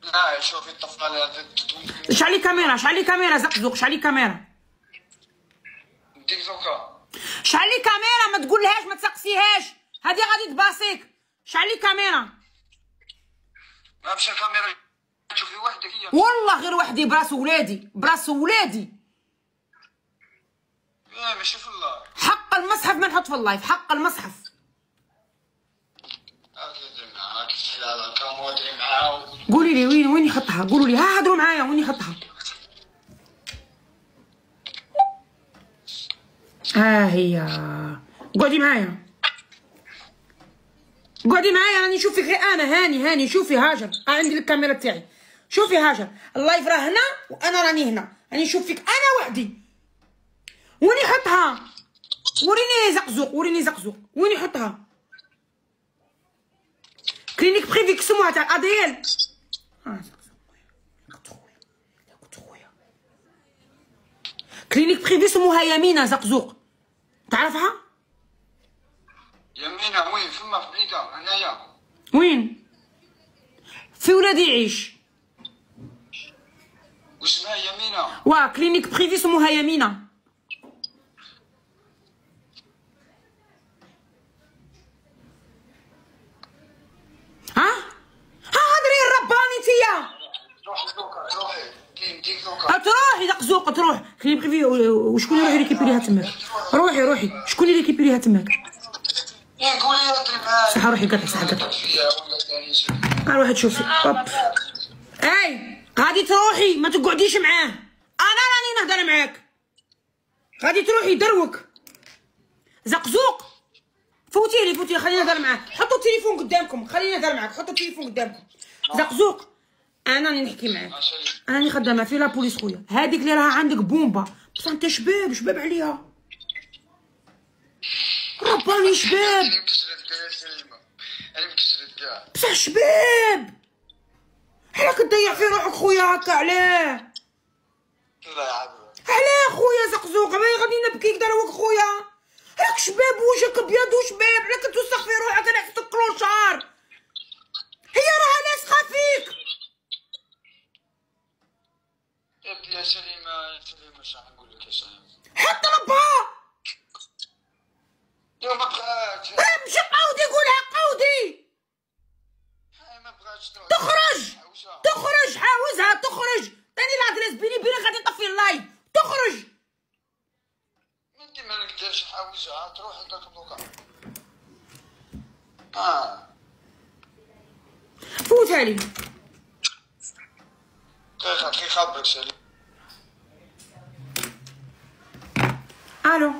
لا شوفي الطفله شعلي كاميرا، شعلي كاميرا زقزوق، شعلي كاميرا. نديك زوكا. شعلي كاميرا، ما تقولهاش ما تسقسيهاش، هادي غادي تباصيك. شعلي كاميرا. ما مشى الكاميرا تشوفي وحدك هي. والله غير وحدي براس ولادي، براس ولادي. لا ماشي في الله. حق المصحف ما نحط في اللايف، حق المصحف. قولي لي وين يحطها، قولوا لي، ها هضروا معايا وين يحطها. ها هي، قعدي معايا، قعدي معايا، راني نشوفك غير انا. هاني شوفي هاجر، عندي الكاميرا تاعي. شوفي هاجر، اللايف راه هنا وانا راني هنا، راني نشوفك انا وحدي. وين يحطها؟ وريني زقزوق، وريني زقزوق وين يحطها. كلينيك بريفي كسموها تاع اديال. كلينيك بريفي سموها يمينة زقزوق، تعرفها؟ يمينة وين؟ فما في بعيدة هنايا. وين؟ في ولادي يعيش. واسمها يمينة؟ واه كلينيك بريفي سموها يمينة. ها هضري الرباني انتيا. روحي دوكا، تروحي نديك دوكا. تروحي زقزوق، تروح كلينيك بريفي. وشكون يروح يريكيبيريها تماك؟ روحي شكون اللي يريكيبيريها تماك؟ قولي هضري معايا. صح روحي قطع، صح قطع. روحي تشوفي. اي غادي تروحي، ما تقعديش معاه، انا راني نهضر معاك. غادي تروحي دروك زقزوق. فوتيه خليني نهضر معاه. حطوا التليفون قدامكم، خليني نهضر معاك. حطوا التليفون قدامكم. زقزوق انا راني نحكي معاك، انا راني خدامه في لابوليس خويا. هذيك اللي راها عندك بومبا، بصح انت شباب عليها، رباني شباب، بصح شباب. علاه كتضيع في روحك خويا هكا؟ علاه؟ لا يا عبد. علاه خويا زقزوق؟ غادي نبكيك دروك خويا، راك شباب وجهك ابيض وشباب، علاه كتوسخ في روحك؟ انا حسيتك كلوشار، هي راها لاصقه فيك. يا سليمة اش راح نقول لك يا سليمة؟ حط ربها. يا ما بغاتش. مشي قودي، قولها قودي. ما بغاتش تخرج حاوزها تخرج. تاني الادريس بيني غادي نطفي اللايف. تخرج. انت ما نقدرش نحوسها، تروح عندك دوكا. فوتها لي. دقيقة برك سليم. الو.